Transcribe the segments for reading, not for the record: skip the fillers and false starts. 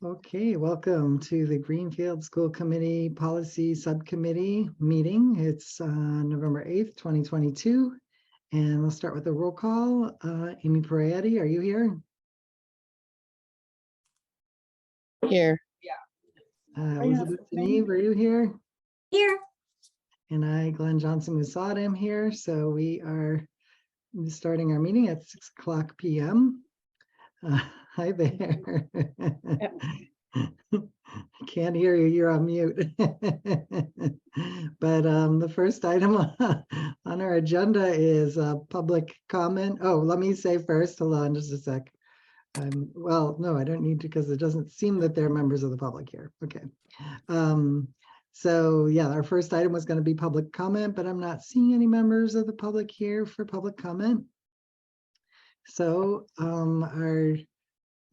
Okay, welcome to the Greenfield School Committee Policy Subcommittee meeting. It's November 8th, 2022. And we'll start with a roll call. Amy Parietti, are you here? Here. Elizabeth Deneve, are you here? Here. And I, Glenn Johnson-Musad, am here. So we are starting our meeting at 6:00 p.m. Hi there. Can't hear you, you're on mute. But the first item on our agenda is public comment. Oh, let me say first, hold on just a sec. Well, no, I don't need to because it doesn't seem that there are members of the public here. Okay. So yeah, our first item was going to be public comment, but I'm not seeing any members of the public here for public comment. So our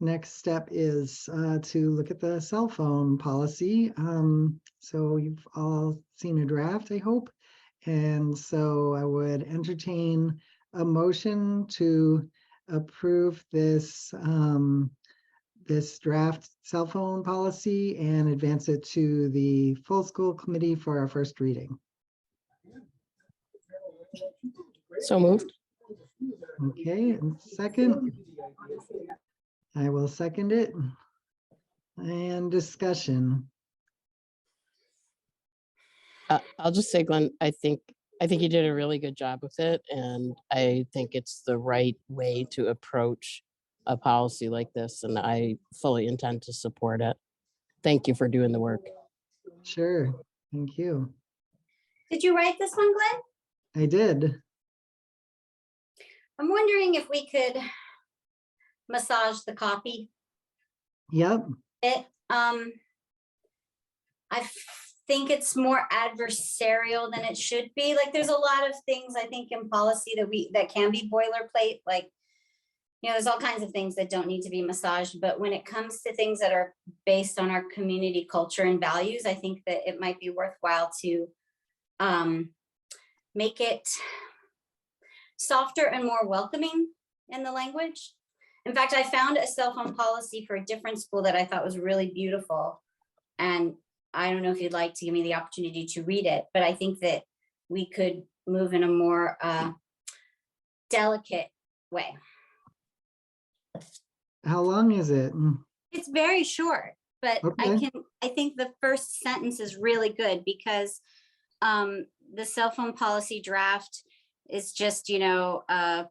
next step is to look at the cell phone policy. So you've all seen a draft, I hope. And so I would entertain a motion to approve this, this draft cell phone policy and advance it to the full school committee for our first reading. So moved. Okay, and second. I will second it. And discussion. I'll just say, Glenn, I think you did a really good job with it, and I think it's the right way to approach a policy like this, and I fully intend to support it. Thank you for doing the work. Sure, thank you. Did you write this one, Glenn? I did. I'm wondering if we could massage the copy. Yep. I think it's more adversarial than it should be. Like, there's a lot of things I think in policy that can be boilerplate. Like, you know, there's all kinds of things that don't need to be massaged. But when it comes to things that are based on our community culture and values, I think that it might be worthwhile to make it softer and more welcoming in the language. In fact, I found a cell phone policy for a different school that I thought was really beautiful. And I don't know if you'd like to give me the opportunity to read it, but I think that we could move in a more delicate way. How long is it? It's very short, but Okay. I think the first sentence is really good because the cell phone policy draft is just, you know, a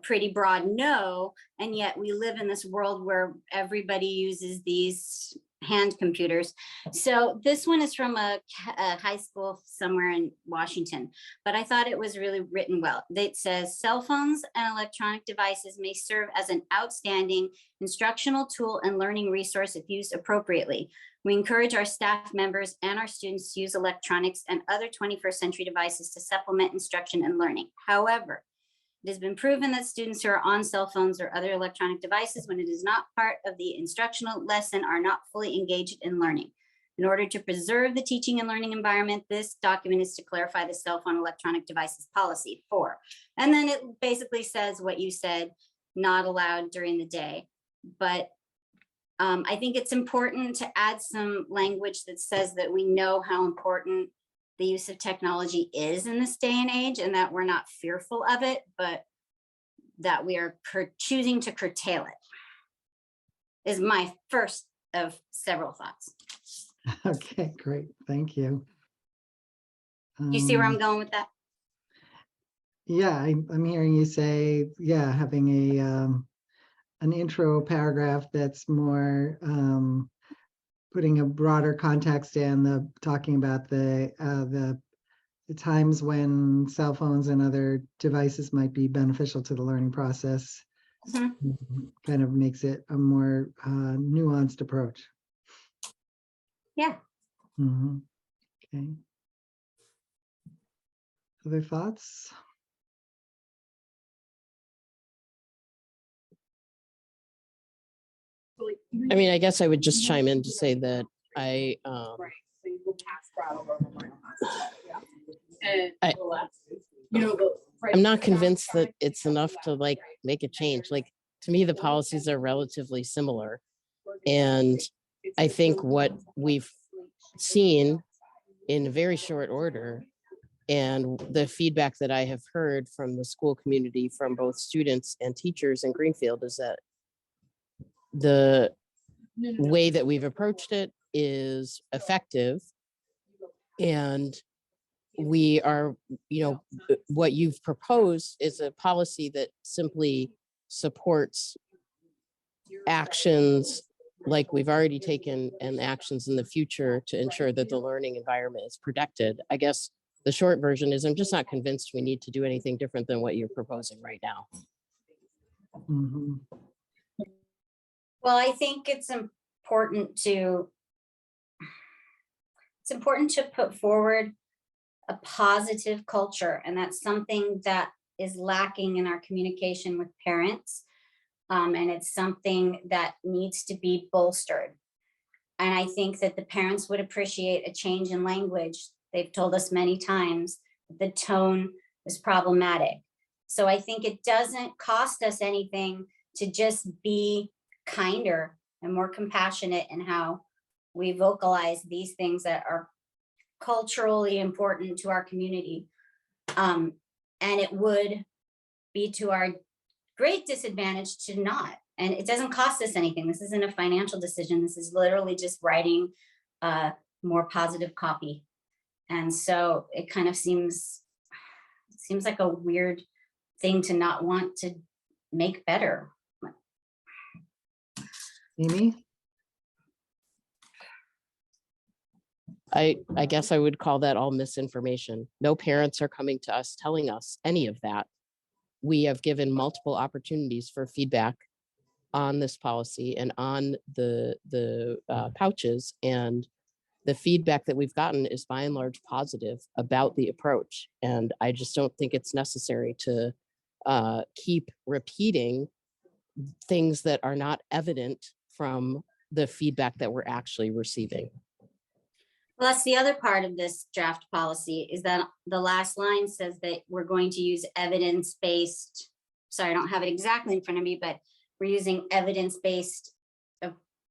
pretty broad no, and yet we live in this world where everybody uses these hand computers. So this one is from a high school somewhere in Washington, but I thought it was really written well. It says cell phones and electronic devices may serve as an outstanding instructional tool and learning resource if used appropriately. We encourage our staff members and our students to use electronics and other 21st century devices to supplement instruction and learning. However, it has been proven that students who are on cell phones or other electronic devices when it is not part of the instructional lesson are not fully engaged in learning. In order to preserve the teaching and learning environment, this document is to clarify the cell phone electronic devices policy 4. And then it basically says what you said, not allowed during the day. But I think it's important to add some language that says that we know how important the use of technology is in this day and age, and that we're not fearful of it, but that we are choosing to curtail it, is my first of several thoughts. Okay, great. Thank you. Do you see where I'm going with that? Yeah, I'm hearing you say, yeah, having an intro paragraph that's more putting a broader context and talking about the times when cell phones and other devices might be beneficial to the learning process. Mm-hmm. Kind of makes it a more nuanced approach. Yeah. Mm-hmm. Okay. Other thoughts? I mean, I guess I would just chime in to say that I'm not convinced that it's enough to like make a change. Like, to me, the policies are relatively similar, and I think what we've seen in very short order and the feedback that I have heard from the school community, from both students and teachers in Greenfield, is that the way that we've approached it is effective. And we are, what you've proposed is a policy that simply supports actions like we've already taken and actions in the future to ensure that the learning environment is protected. I guess the short version is I'm just not convinced we need to do anything different than what you're proposing right now. Mhm. Well, I think it's important to put forward a positive culture, and that's something that is lacking in our communication with parents. And it's something that needs to be bolstered. And I think that the parents would appreciate a change in language. They've told us many times that the tone is problematic. So I think it doesn't cost us anything to just be kinder and more compassionate in how we vocalize these things that are culturally important to our community. And it would be to our great disadvantage to not. And it doesn't cost us anything. This isn't a financial decision. This is literally just writing more positive copy. And so it kind of seems like a weird thing to not want to make better. Amy? I guess I would call that all misinformation. No parents are coming to us telling us any of that. We have given multiple opportunities for feedback on this policy and on the pouches, and the feedback that we've gotten is by and large positive about the approach. And I just don't think it's necessary to keep repeating things that are not evident from the feedback that we're actually receiving. Well, that's the other part of this draft policy, is that the last line says that we're going to use evidence-based, sorry, I don't have it exactly in front of me, but we're using evidence-based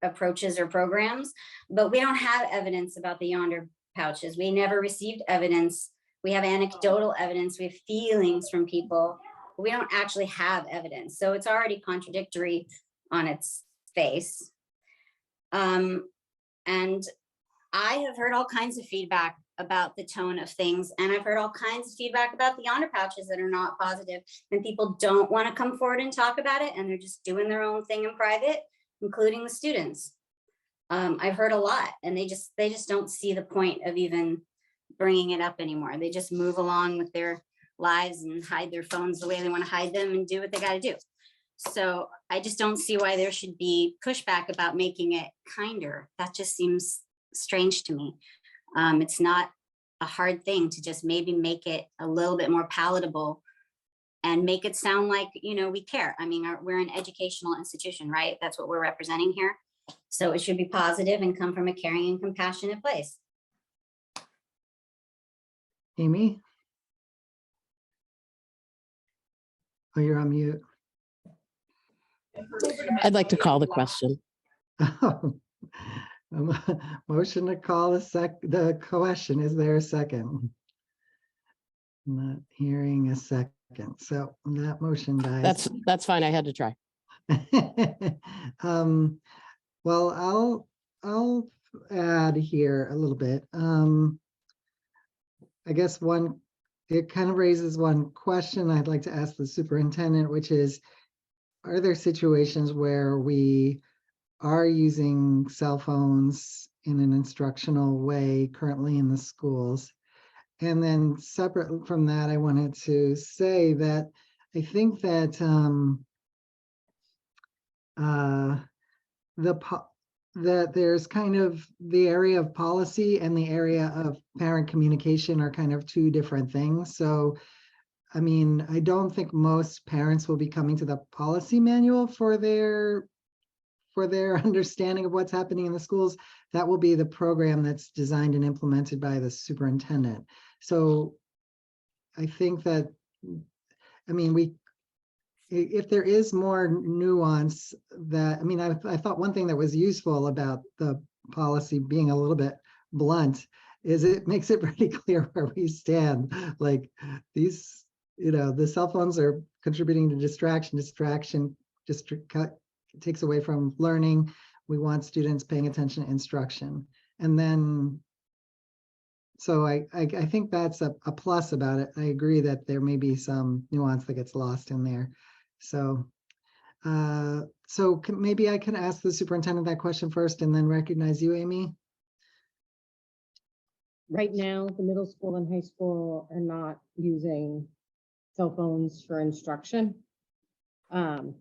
approaches or programs, but we don't have evidence about the Yonder pouches. We never received evidence. We have anecdotal evidence. We have feelings from people, but we don't actually have evidence. So it's already contradictory on its face. And I have heard all kinds of feedback about the tone of things, and I've heard all kinds of feedback about the Yonder pouches that are not positive, and people don't want to come forward and talk about it, and they're just doing their own thing in private, including the students. I've heard a lot, and they just don't see the point of even bringing it up anymore. They just move along with their lives and hide their phones the way they want to hide them and do what they got to do. So I just don't see why there should be pushback about making it kinder. That just seems strange to me. It's not a hard thing to just maybe make it a little bit more palatable and make it sound like, we care. I mean, we're an educational institution, right? That's what we're representing here. So it should be positive and come from a caring and compassionate place. Amy? Oh, you're on mute. I'd like to call the question. Motion to call the question. Is there a second? Not hearing a second. So that motion dies. That's fine. I had to try. Well, I'll add here a little bit. I guess it kind of raises one question I'd like to ask the superintendent, which is, are there situations where we are using cell phones in an instructional way currently in the schools? And then separate from that, I wanted to say that I think that that there's kind of the area of policy and the area of parent communication are kind of two different things. So, I mean, I don't think most parents will be coming to the policy manual for their understanding of what's happening in the schools. That will be the program that's designed and implemented by the superintendent. So I think that, I mean, if there is more nuance that, I mean, I thought one thing that was useful about the policy being a little bit blunt is it makes it pretty clear where we stand. Like these, the cell phones are contributing to distraction just takes away from learning. We want students paying attention to instruction. And then, so I think that's a plus about it. I agree that there may be some nuance that gets lost in there. So, maybe I can ask the superintendent that question first and then recognize you, Amy. Right now, the middle school and high school are not using cell phones for instruction. No.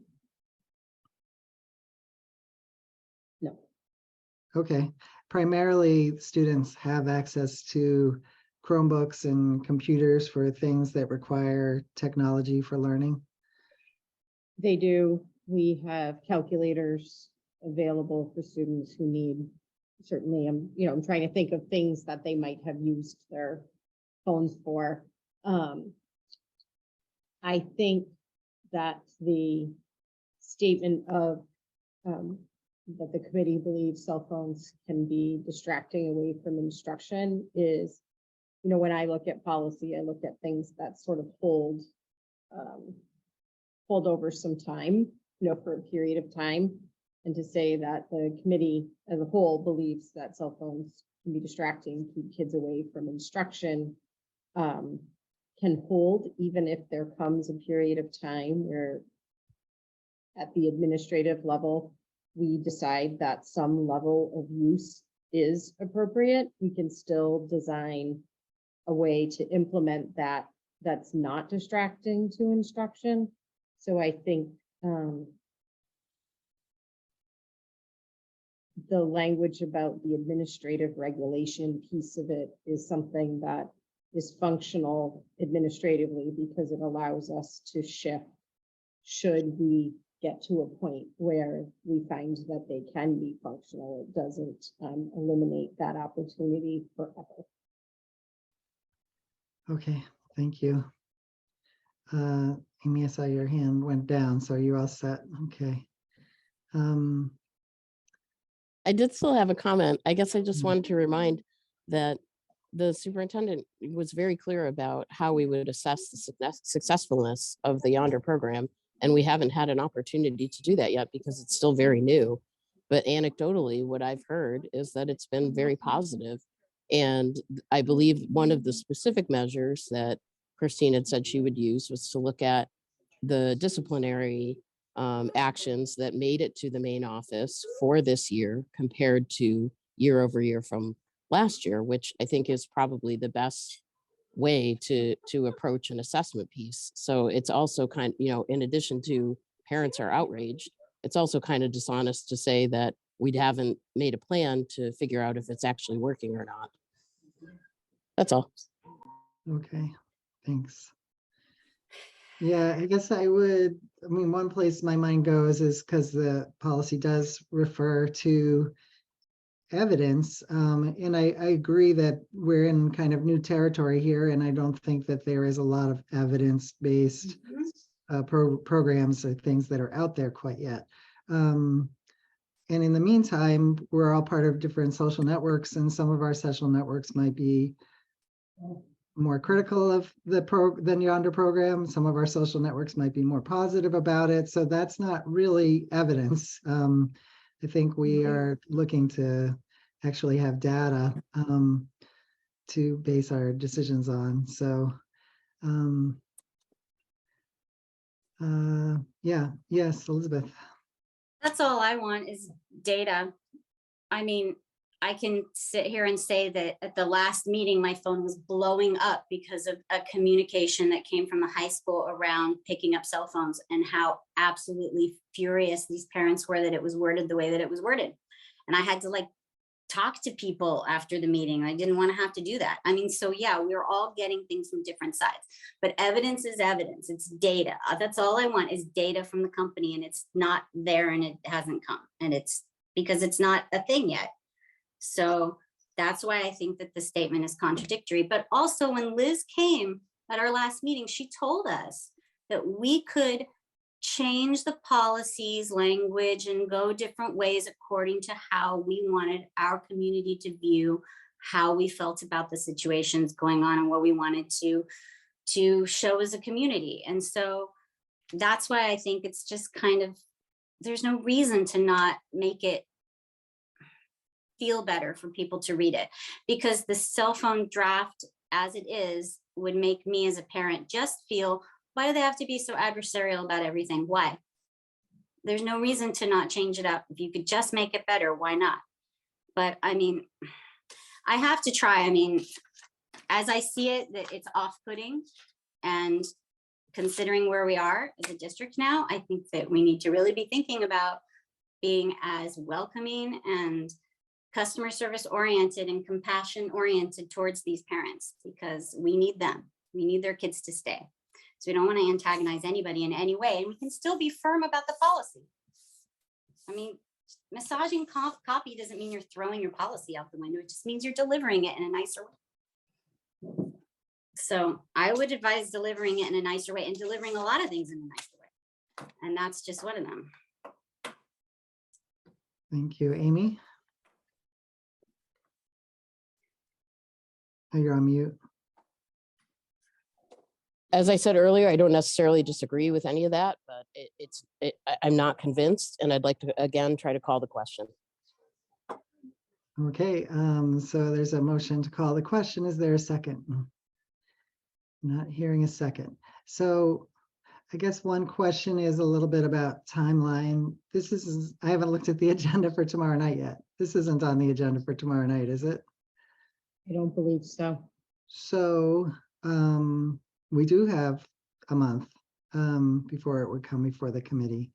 Okay. Primarily, students have access to Chromebooks and computers for things that require technology for learning. They do. We have calculators available for students who need. Certainly, I'm trying to think of things that they might have used their phones for. I think that the statement of that the committee believes cell phones can be distracting away from instruction is, when I look at policy, I look at things that sort of hold over some time, for a period of time. And to say that the committee as a whole believes that cell phones can be distracting, keep kids away from instruction, can hold, even if there comes a period of time where at the administrative level, we decide that some level of use is appropriate. We can still design a way to implement that that's not distracting to instruction. So I think the language about the administrative regulation piece of it is something that is functional administratively because it allows us to shift should we get to a point where we find that they can be functional. It doesn't eliminate that opportunity forever. Okay, thank you. Amy, I saw your hand went down, so you're all set. Okay. I did still have a comment. I guess I just Mhm. wanted to remind that the superintendent was very clear about how we would assess the successfulness of the Yonder program. And we haven't had an opportunity to do that yet because it's still very new. But anecdotally, what I've heard is that it's been very positive. And I believe one of the specific measures that Christine had said she would use was to look at the disciplinary actions that made it to the main office for this year compared to year over year from last year, which I think is probably the best way to approach an assessment piece. So it's also in addition to parents are outraged, it's also kind of dishonest to say that we haven't made a plan to figure out if it's actually working or not. That's all. Okay, thanks. Yeah, I guess one place my mind goes is because the policy does refer to evidence. And I agree that we're in kind of new territory here, and I don't think that there is a lot of evidence-based programs or things that are out there quite yet. And in the meantime, we're all part of different social networks, and some of our social networks might be more critical of than Yonder program. Some of our social networks might be more positive about it. So that's not really evidence. I think we are looking to actually have data to base our decisions on. So yeah, yes, Elizabeth. That's all I want is data. I mean, I can sit here and say that at the last meeting, my phone was blowing up because of a communication that came from the high school around picking up cell phones and how absolutely furious these parents were that it was worded the way that it was worded. And I had to talk to people after the meeting. I didn't want to have to do that. I mean, so yeah, we're all getting things from different sides, but evidence is evidence. It's data. That's all I want is data from the company, and it's not there and it hasn't come, and it's because it's not a thing yet. So that's why I think that the statement is contradictory. But also when Liz came at our last meeting, she told us that we could change the policies language and go different ways according to how we wanted our community to view how we felt about the situations going on and what we wanted to show as a community. And so that's why I think it's just kind of, there's no reason to not make it feel better for people to read it, because the cell phone draft as it is would make me as a parent just feel, why do they have to be so adversarial about everything? Why? There's no reason to not change it up. If you could just make it better, why not? But I mean, I have to try. I mean, as I see it, that it's off-putting, and considering where we are as a district now, I think that we need to really be thinking about being as welcoming and customer service oriented and compassion oriented towards these parents, because we need them. We need their kids to stay. So we don't want to antagonize anybody in any way, and we can still be firm about the policy. I mean, massaging copy doesn't mean you're throwing your policy out the window. It just means you're delivering it in a nicer way. So I would advise delivering it in a nicer way, and delivering a lot of things in a nicer way. And that's just one of them. Thank you, Amy. Oh, you're on mute. As I said earlier, I don't necessarily disagree with any of that, but I'm not convinced, and I'd like to, again, try to call the question. Okay, so there's a motion to call the question. Is there a second? Not hearing a second. So I guess one question is a little bit about timeline. This is, I haven't looked at the agenda for tomorrow night yet. This isn't on the agenda for tomorrow night, is it? I don't believe so. So we do have a month before it would come before the committee.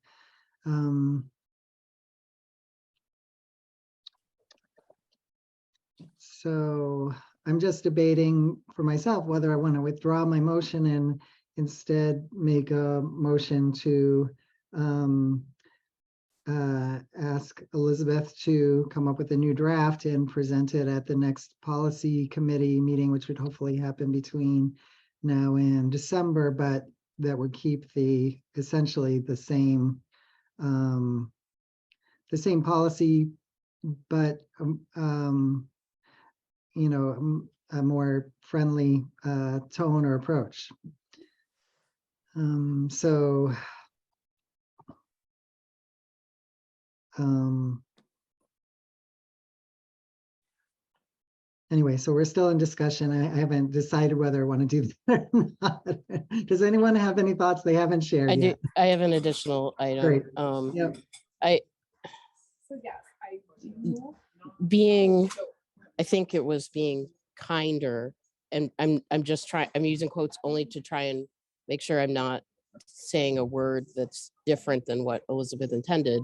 So I'm just debating for myself whether I want to withdraw my motion and instead make a motion to ask Elizabeth to come up with a new draft and present it at the next policy committee meeting, which would hopefully happen between now and December, but that would keep the essentially the same policy, but you know, a more friendly tone or approach. Anyway, so we're still in discussion. I haven't decided whether I want to do that or not. Does anyone have any thoughts they haven't shared yet? I have an additional item. Great. Yep. I think it was being kinder, and I'm just trying, I'm using quotes only to try and make sure I'm not saying a word that's different than what Elizabeth intended.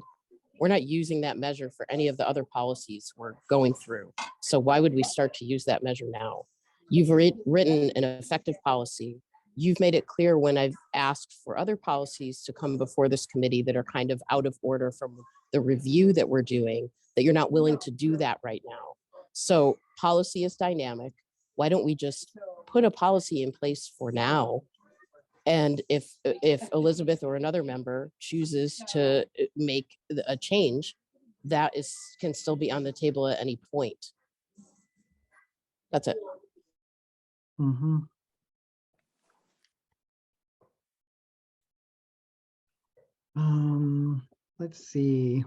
We're not using that measure for any of the other policies we're going through. So why would we start to use that measure now? You've written an effective policy. You've made it clear when I've asked for other policies to come before this committee that are kind of out of order from the review that we're doing, that you're not willing to do that right now. So policy is dynamic. Why don't we just put a policy in place for now? And if Elizabeth or another member chooses to make a change, that can still be on the table at any point. That's it. Mm-hmm. Let's see.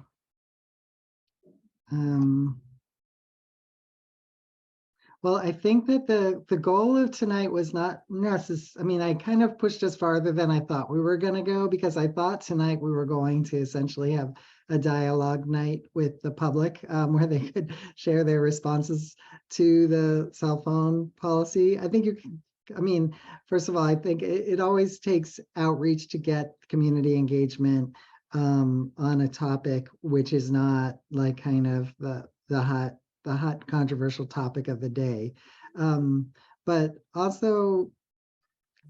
Well, I think that the goal of tonight was not necessary. I mean, I kind of pushed us farther than I thought we were going to go, because I thought tonight we were going to essentially have a dialogue night with the public where they could share their responses to the cell phone policy. I think I mean, first of all, I think it always takes outreach to get community engagement on a topic which is not like kind of the hot controversial topic of the day. But also,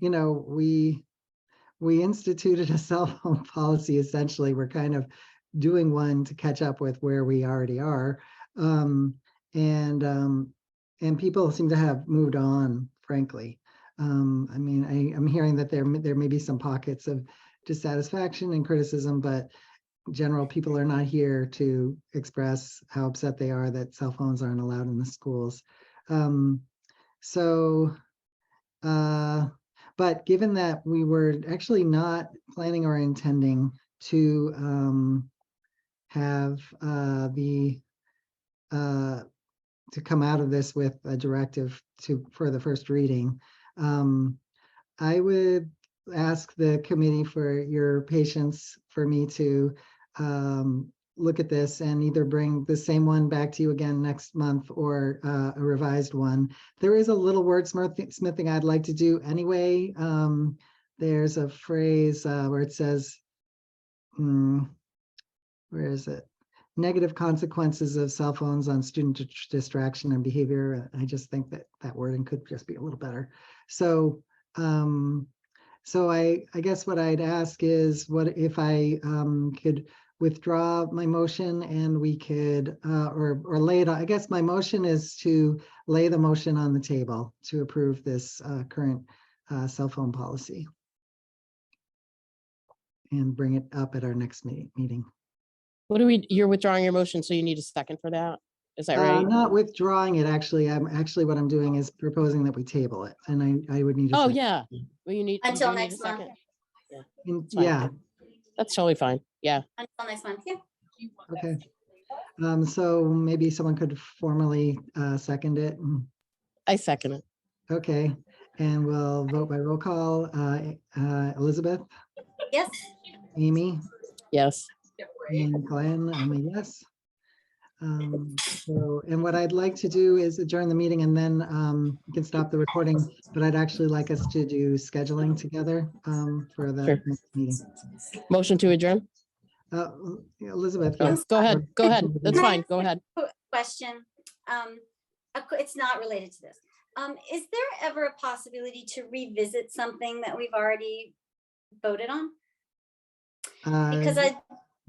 you know, we instituted a cell phone policy. Essentially, we're kind of doing one to catch up with where we already are. And people seem to have moved on, frankly. I mean, I'm hearing that there may be some pockets of dissatisfaction and criticism, but general people are not here to express how upset they are that cell phones aren't allowed in the schools. But given that we were actually not planning or intending to have to come out of this with a directive for the first reading, I would ask the committee for your patience for me to look at this and either bring the same one back to you again next month or a revised one. There is a little wordsmithing I'd like to do anyway. There's a phrase where it says, where is it? Negative consequences of cell phones on student distraction and behavior. I just think that that wording could just be a little better. So, I guess what I'd ask is, what if I could withdraw my motion and we could, or lay it on. I guess my motion is to lay the motion on the table to approve this current cell phone policy and bring it up at our next meeting. You're withdrawing your motion, so you need a second for that? Is that right? Not withdrawing it, actually. What I'm doing is proposing that we table it, and I would need a Oh, second. yeah. Well, you need. Until you need a next month. second. Yeah, fine. That's totally fine. Yeah. Until next month, yeah. okay. So maybe someone could formally second it. I second it. Okay, and we'll vote by roll call. Elizabeth, Yes. Amy, Yes. and Glenn, I'm a yes. And what I'd like to do is adjourn the meeting and then we can stop the recording, but I'd actually like us to do scheduling together for the Sure. next meeting. Motion to adjourn? Elizabeth, Oh, yes. go ahead. Go ahead. That's Can I fine. Go ahead. Question. It's not related to this. Is there ever a possibility to revisit something that we've already voted on? Because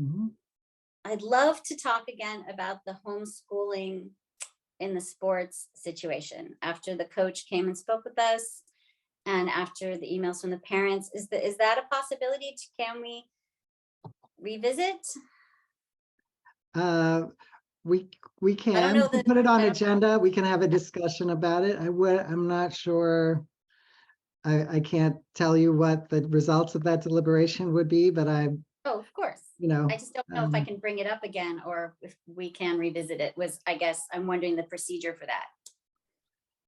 Mhm. I'd love to talk again about the homeschooling in the sports situation after the coach came and spoke with us and after the emails from the parents. Is that a possibility? Can we revisit? We can know that- put it on agenda. We can have a discussion about it. I'm not sure. I can't tell you what the results of that deliberation would be, but Oh, of course. I just don't know if I can bring it up again or if we can revisit it. I guess I'm wondering the procedure for that.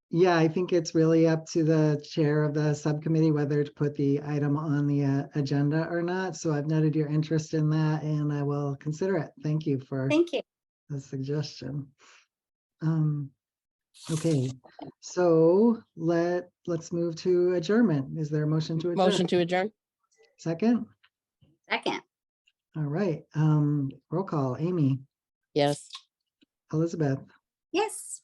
Yeah, I think it's really up to the chair of the subcommittee whether to put the item on the agenda or not. So I've noted your interest in that and I will consider it. Thank you for Thank you. the suggestion. Okay, so let's move to adjournment. Is there a motion to adjourn? Motion to adjourn? Second? Second. All right, roll call. Amy, Yes. Elizabeth, Yes.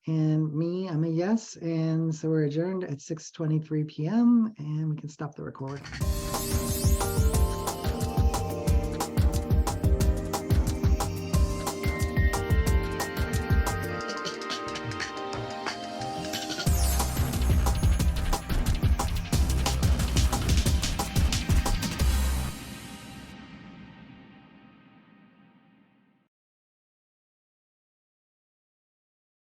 and me, I'm a yes. And so we're adjourned at 6:23 p.m. and we can stop the recording.